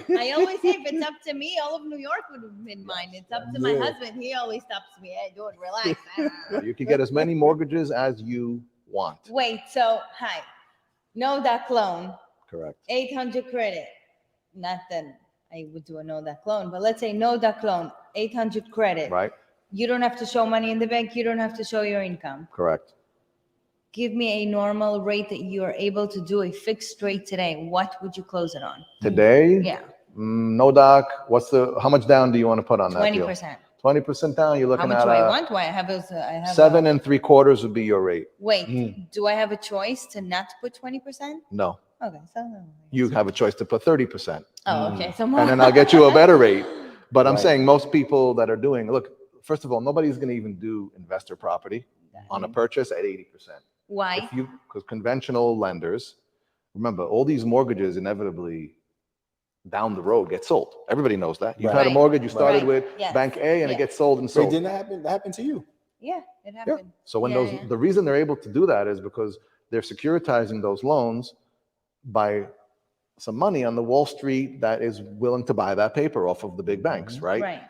Yeah. I always say if it's up to me, all of New York would have been mine. It's up to my husband. He always stops me. Hey, dude, relax. You can get as many mortgages as you want. Wait, so hi. No doc loan. Correct. 800 credit. Not that I would do a no doc loan, but let's say no doc loan, 800 credit. Right. You don't have to show money in the bank. You don't have to show your income. Correct. Give me a normal rate that you are able to do a fixed rate today. What would you close it on? Today? Yeah. No doc. How much down do you want to put on that 20%. 20% down. You're looking How much at do I want? Why I have 7 3/4 would be your rate. Wait, do I have a choice to not put 20%? No. Okay, so You have a choice to put 30%. Oh, okay. So more. And then I'll get you a better rate. But I'm saying most people that are doing, look, first of all, nobody's going to even do investor property on a purchase at 80%. Why? Because conventional lenders, remember, all these mortgages inevitably down the road get sold. Everybody knows that. You've had a mortgage, you started with Bank A, and it gets sold and sold. Wait, didn't that happen to you? Yeah, it happened. Yeah. So when the reason they're able to do that is because they're securitizing those loans by some money on the Wall Street that is willing to buy that paper off of the big banks, right? Right.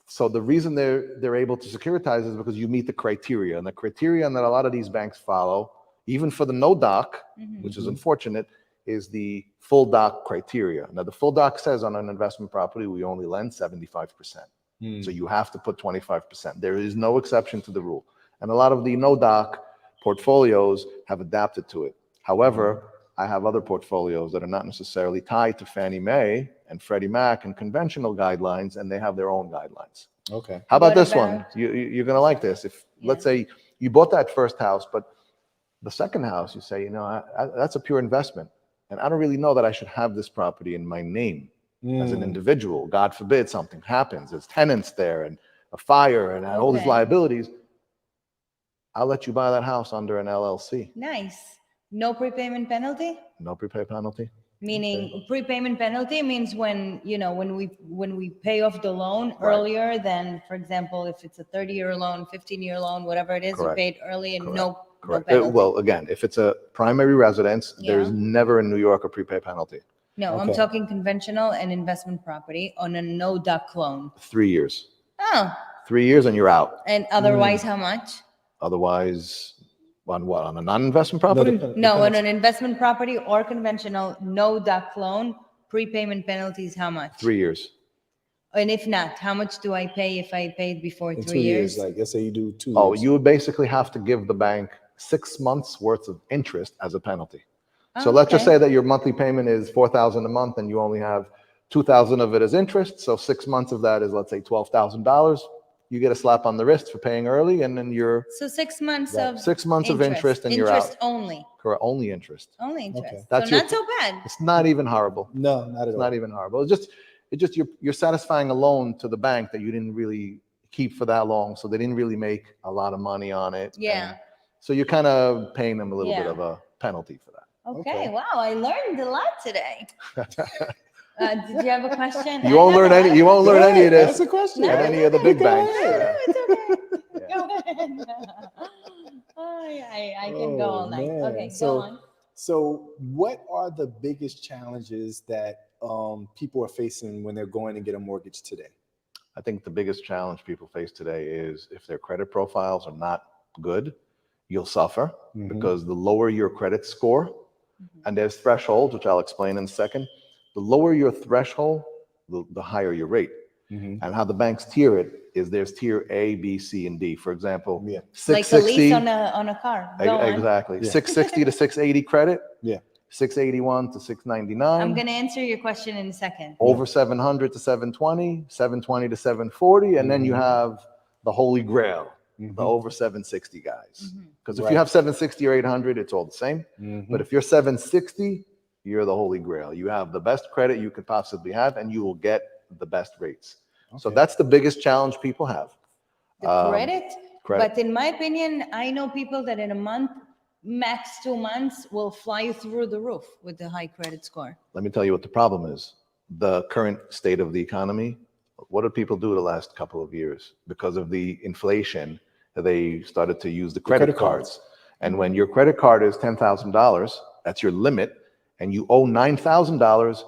So the reason they're able to securitize is because you meet the criteria, and the criterion that a lot of these banks follow, even for the no doc, which is unfortunate, is the full doc criteria. Now the full doc says on an investment property we only lend 75%. So you have to put 25%. There is no exception to the rule, and a lot of the no doc portfolios have adapted to it. However, I have other portfolios that are not necessarily tied to Fannie Mae and Freddie Mac and conventional guidelines, and they have their own guidelines. Okay. How about this one? You're going to like this. If let's say you bought that first house, but the second house, you say, that's a pure investment, and I don't really know that I should have this property in my name as an individual. God forbid something happens. There's tenants there and a fire and all these liabilities. I'll let you buy that house under an LLC. Nice. No prepayment penalty? No prepayment penalty. Meaning prepayment penalty means when we pay off the loan earlier than, for example, if it's a 30-year loan, 15-year loan, whatever it is, you paid early and no penalty. Well, again, if it's a primary residence, there's never in New York a prepay penalty. No, I'm talking conventional and investment property on a no doc loan. 3 years. Oh. 3 years and you're out. And otherwise, how much? Otherwise, on what? On a non-investment property? No, on an investment property or conventional no doc loan, prepayment penalties, how much? 3 years. And if not, how much do I pay if I paid before In 3 years? Like let's say you do 2 years. Oh, you would basically have to give the bank 6 months worth of interest as a penalty. So let's just say that your monthly payment is $4,000 a month and you only have $2,000 of it as interest. So 6 months of that is, let's say, $12,000. You get a slap on the wrist for paying early, and then you're So 6 months of 6 months of interest, and you're out. Interest only. Correct, only interest. Only interest. Okay. That's so your- not so bad. It's not even horrible. No, not at It's all. not even horrible. It's just you're satisfying a loan to the bank that you didn't really keep for that long, so they didn't really make a lot of money on it. Yeah. And so you're kind of paying them a little bit Yeah. of a penalty for that. Okay. Wow, I learned a lot today. Did you have a question? You won't learn any. You won't learn any of That's this a question. No, at any of the big Go banks. ahead. No, it's okay. Yeah. Go ahead. I can go all night. man. Okay, So- go on. So, what are the biggest challenges that people are facing when they're going to get a mortgage today? I think the biggest challenge people face today is if their credit profiles are not good, you'll suffer Mhm. because the lower your credit score, and there's thresholds, which I'll explain in a second, the lower your threshold, the higher your rate. Mhm. And how the banks tier it is there's tier A, B, C, and D. For example, Yeah. Like a 660, lease on a car. Go on. exactly, Yeah. 660 to 680 credit, Yeah. 681 to 699. I'm gonna answer your question in a second. Over 700 to 720, 720 to 740, and then you Mhm. have the holy grail, Mhm. the over 760 guys. Mhm. Because if Right. you have 760 or 800, it's all the same. Mhm. But if you're 760, you're the holy grail. You have the best credit you could possibly have, and you will get the best rates. So Okay. that's the biggest challenge people have. The credit, but in my opinion, I know people that in a month, max 2 months, will fly you through the roof with the high credit score. Let me tell you what the problem is. The current state of the economy, what did people do the last couple of years? Because of the inflation, they started to use the credit credit cards. cards. And when your credit card is $10,000, that's your limit, and you owe $9,000,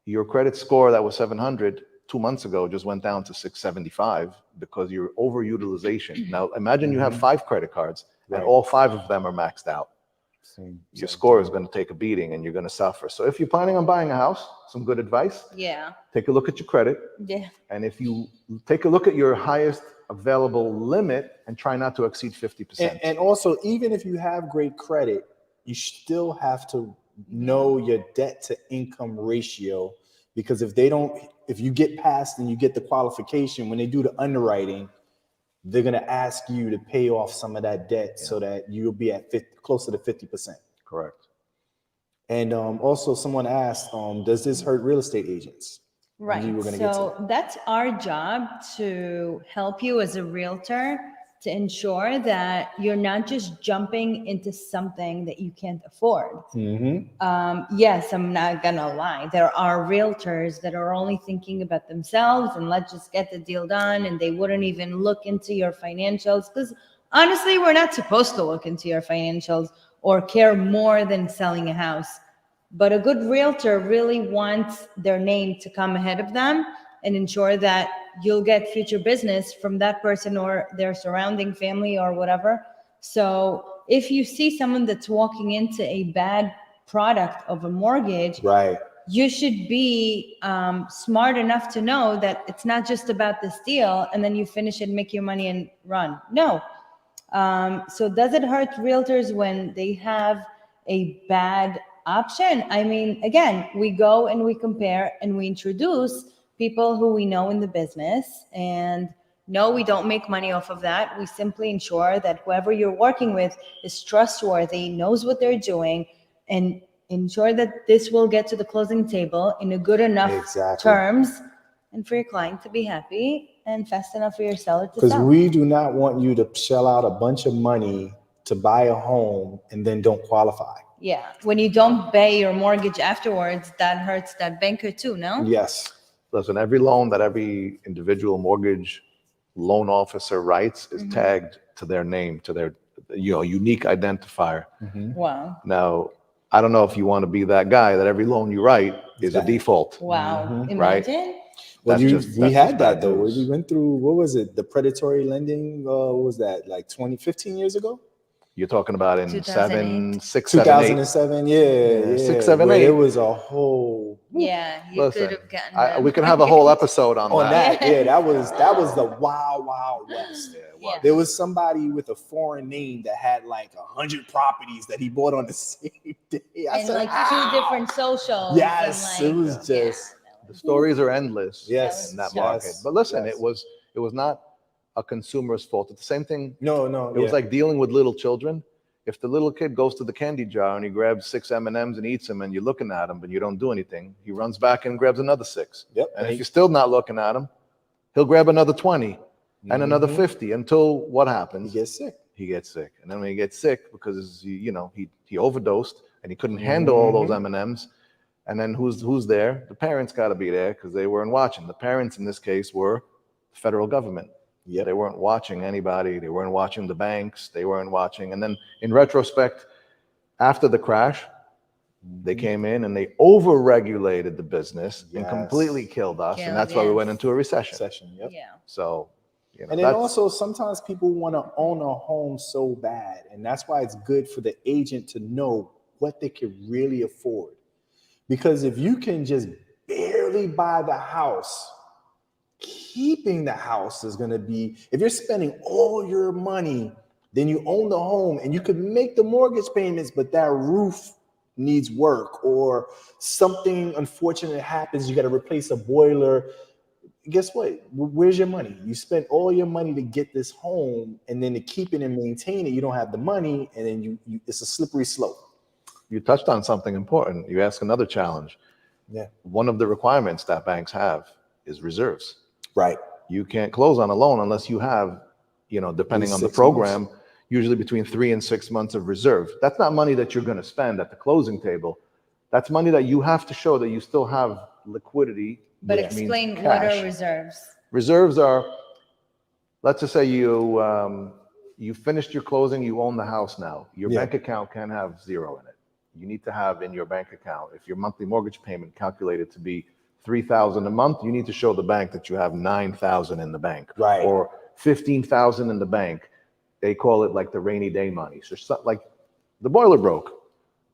your credit score that was 700 2 months ago just went down to 675 because you're overutilization. Now imagine you have 5 credit cards and Right. all 5 of them are maxed out. Same- Your same score thing. is going to take a beating and you're going to suffer. So if you're planning on buying a house, some good advice, Yeah, take a look at your credit. yeah. And if you take a look at your highest available limit and try not to exceed 50%. And also, even if you have great credit, you still have to know your debt to income ratio, because if you get past and you get the qualification, when they do the underwriting, they're going to ask you to pay off some of that debt so that you'll be at closer to 50%. Correct. And also someone asked, does this hurt real estate agents? Right. You were gonna get to So that's our job, to help you as a realtor to ensure that you're not just jumping into something that you can't afford. Yes, I'm not gonna lie. There are realtors that are only thinking about themselves and let's just get the deal done, and they wouldn't even look into your financials, because honestly, we're not supposed to look into your financials or care more than selling a house. But a good realtor really wants their name to come ahead of them and ensure that you'll get future business from that person or their surrounding family or whatever. So if you see someone that's walking into a bad product of a mortgage, Right. you should be smart enough to know that it's not just about this deal and then you finish it, make your money and run. No. So does it hurt realtors when they have a bad option? I mean, again, we go and we compare and we introduce people who we know in the business, and no, we don't make money off of that. We simply ensure that whoever you're working with is trustworthy, knows what they're doing, and ensure that this will get to the closing table in a good enough Exactly. terms, and for your client to be happy and fast enough for your seller to Because sell. we do not want you to shell out a bunch of money to buy a home and then don't qualify. Yeah, when you don't pay your mortgage afterwards, that hurts that banker too, no? Yes. Listen, every loan that every individual mortgage loan officer writes is tagged to their name, to their unique identifier. Wow. Now, I don't know if you want to be that guy that every loan you write is a default. Wow. Right. Imagine. Well, That's we just had that bad though. news. We went through, what was it? The predatory lending, what was that? Like 15 years ago? You're talking about in 2008. 6, 7, 8. 2007. Yeah. 6, 7, where 8. there was a whole Yeah, you could Listen, have gotten we them. can have a whole episode on On that. that, yeah, that was the wild west. Yeah, it Yeah. was. There was somebody with a foreign name that had like 100 properties that he bought on the same day. I And said, like "How?" two different socials. Yes, and it was just The stories are endless yes, in that yes, market. But listen, yes. it was not a consumer's fault. It's the same thing. No, It was like dealing with little children. If the little kid goes to the candy jar and he grabs 6 M&Ms and eats them, and you're looking at him, but you don't do anything, he runs back and grabs another 6. Yep. And if you're still not looking at him, he'll grab another 20 and another 50 until what happens? he gets sick. He gets sick. And then when he gets sick, because he overdosed and he couldn't handle all those M&Ms, and then who's there? The parents got to be there because they weren't watching. The parents in this case were the federal government. Yep. They weren't watching anybody. They weren't watching the banks. They weren't watching. And then in retrospect, after the crash, they came in and they over-regulated the business and Yes. completely killed us. And that's why we went into a recession. Yep. Yeah. So, And then also sometimes people want to own a home so bad. And that's why it's good for the agent to know what they can really afford. Because if you can just barely buy the house, keeping the house is going to be, if you're spending all your money, then you own the home and you could make the mortgage payments, but that roof needs work or something unfortunate happens. You got to replace a boiler. Guess what? Where's your money? You spent all your money to get this home, and then to keep it and maintain it, you don't have the money, and then you it's a slippery slope. you touched on something important. You asked another challenge. Yeah. One of the requirements that banks have is reserves. Right. You can't close on a loan unless you have, depending on the 6 program, months. usually between 3 and 6 months of reserve. That's not money that you're going to spend at the closing table. That's money that you have to show that you still have liquidity. But which means explain what cash. are reserves? Reserves are, let's just say you finished your closing, you own the house now. Your bank account can't have 0 in it. You need to have in your bank account, if your monthly mortgage payment calculated to be $3,000 a month, you need to show the bank that you have $9,000 in the bank, Right. or $15,000 in the bank. They call it like the rainy day money. So like the boiler broke,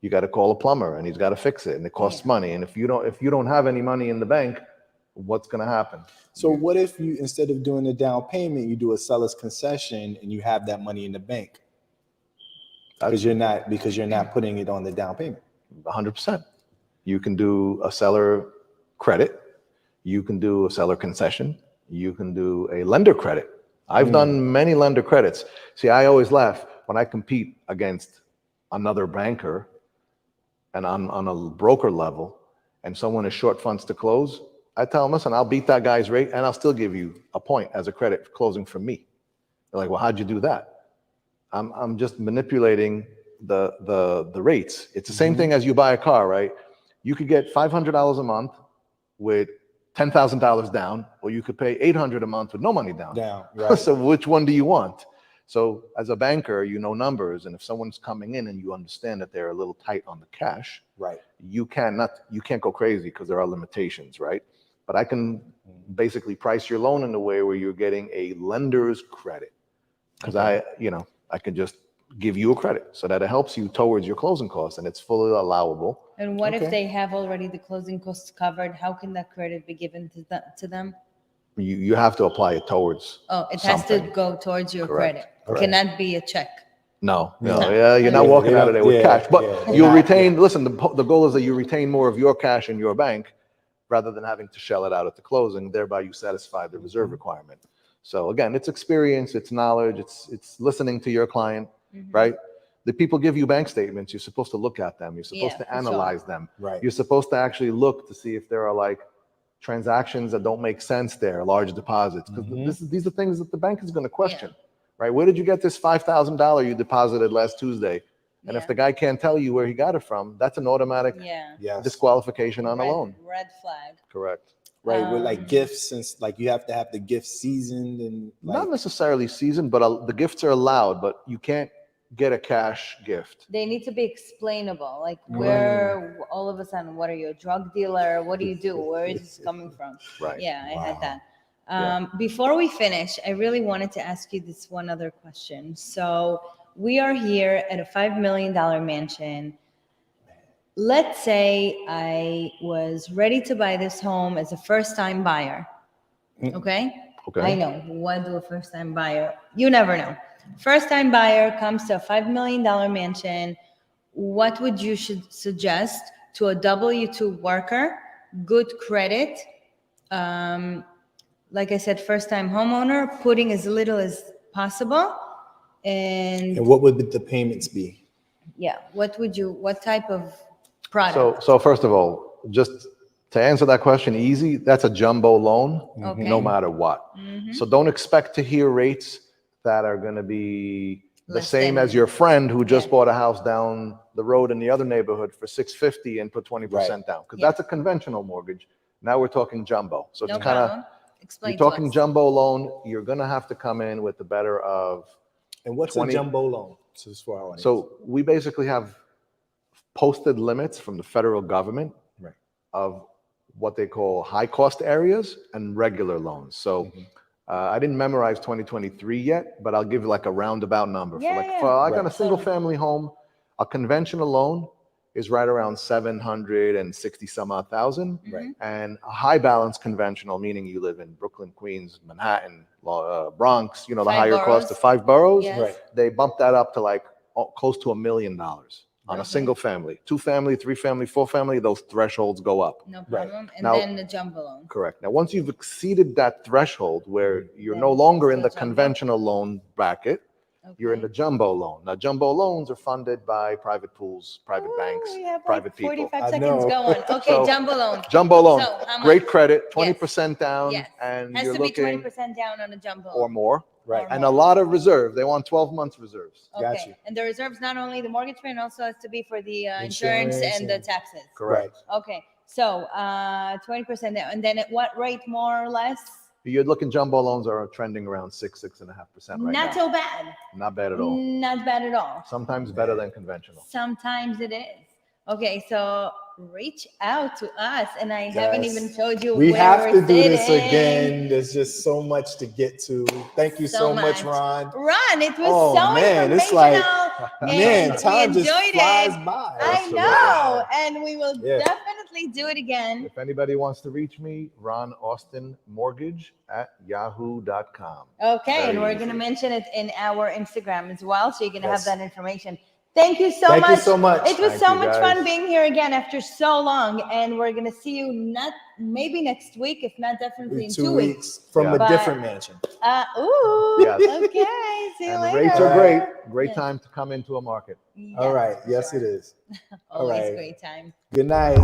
you got to call a plumber and he's got to fix it, and it costs money. And if you don't have any money in the bank, what's going to happen? So what if you, instead of doing a down payment, you do a seller's concession and you have that money in the bank? Because you're not putting it on the down payment. 100%. You can do a seller credit. You can do a seller concession. You can do a lender credit. I've done many lender credits. See, I always laugh when I compete against another banker and on a broker level, and someone is short funds to close. I tell them, listen, I'll beat that guy's rate and I'll still give you a point as a credit for closing from me. They're like, well, how'd you do that? I'm just manipulating the rates. It's the same thing as you buy a car, right? You could get $500 a month with $10,000 down, or you could pay $800 a month with no money down. Right. So which one do you want? So as a banker, you know numbers, and if someone's coming in and you understand that they're a little tight on the cash, Right. you can't go crazy because there are limitations, right? But I can basically price your loan in a way where you're getting a lender's credit, because I can just give you a credit so that it helps you towards your closing costs, and it's fully allowable. And what if they have already the closing costs covered? How can that credit be given to them? You have to apply it towards. Oh, it has to something. go towards your Correct. credit. Correct. It cannot be a check. No, No. you're not walking out of there with cash, but you'll not- retain. Listen, the goal is that you retain more of your cash in your bank rather than having to shell it out at the closing. Thereby, you satisfy the reserve requirement. So again, it's experience, it's knowledge, it's listening to your client, right? The people give you bank statements. You're supposed to look at them. You're supposed to analyze them. Right. You're supposed to actually look to see if there are like transactions that don't make sense there, large deposits, because these are things that the bank is going to question, right? Where did you get this $5,000 you deposited last Tuesday? And if the guy can't tell you where he got it from, that's an automatic disqualification on a loan. Red flag. Correct. Right. With like gifts, since like you have to have the gift seasoned and like, Not necessarily seasoned, but the gifts are allowed, but you can't get a cash gift. They need to be explainable. Like where all of a sudden, what are you, a drug dealer? What do you do? Where is this coming from? Right. Yeah, I had that. Before we finish, I really wanted to ask you this one other question. So we are here at a $5 million mansion. let's say I was ready to buy this home as a first-time buyer. Okay? Okay. I know. What do a first-time buyer? You never know. First-time buyer comes to a $5 million mansion. What would you should suggest to a W-2 worker, good credit, like I said, first-time homeowner, putting as little as possible, And what would the payments be? yeah, what type of product? So first of all, just to answer that question easy, that's a jumbo loan, Okay. no matter what. So don't expect to hear rates that are going to be the Less same than- as your friend who just Yeah. bought a house down the road in the other neighborhood for 650 and put 20% down, because Yeah. that's a conventional mortgage. Now we're talking jumbo. So No it's kind of, problem. Explain you're to talking us. jumbo loan, you're going to have to come in with the better of. And what's 20 a jumbo loan? So just for our audience. So we basically have posted limits from the federal government Right. of what they call high cost areas and regular loans. So I didn't memorize 2023 yet, but I'll give you like a roundabout number. Yeah, For I got Right. a single family home, a conventional loan is right around 760 some odd thousand. Right. And a high balance conventional, meaning you live in Brooklyn, Queens, Manhattan, Bronx, the 5 higher cost boroughs. of 5 boroughs, Yes. Right. they bumped that up to like close to $1 million on a Okay. single family. 2 family, 3 family, 4 family, those thresholds go up. No Right. problem. And Now- then the jumbo loan. Correct. Now, once you've exceeded that threshold where you're Then no longer in it's the the jumbo. conventional loan bracket, you're in Okay. the jumbo loan. Now, jumbo loans are funded by private pools, private Ooh, banks, we have private like people. 45 I seconds know. going. Okay, So, jumbo loan. Jumbo loan, So, how much? great credit, 20% down, Yes. and Has you're to be looking 20% down on a jumbo or loan. more, Right. and a lot of reserve. They want 12 months reserves. Okay. Got you. And the reserves not only the mortgage payment, also has to be for the insurance and the and- taxes. Correct. Okay. So 20% down. And then at what rate more or less? You're looking, jumbo loans are trending around 6.5% right Not now. so bad. Not bad at all. Not bad at all. Sometimes better than conventional. Sometimes it is. Okay, so reach out to us, and I haven't Yes. even showed you We where have we're to do this sitting. again. There's just so much to get to. Thank you so much, Ron. Ron, it was Oh, so man, informational. it's like, and Man, we time just enjoyed flies it. by. I Absolutely. know, and we will Yeah. definitely do it again. If anybody wants to reach me, Ron Austin Mortgage at yahoo.com. Okay, Very and we're easy. going to mention it in our Instagram as well, so you're going to Yes. have that information. Thank you so Thank much. you so much. It was Thank so you, much guys. fun being here again after so long, and we're going to see you maybe next week, if not definitely in 2 weeks. from Yeah. a But- different mansion. Ooh, Yes. okay. See you And later. the rates are great. Great Yes. time to come into a market. Yes, All right. for Yes, sure. it is. Always right. great time. Good night.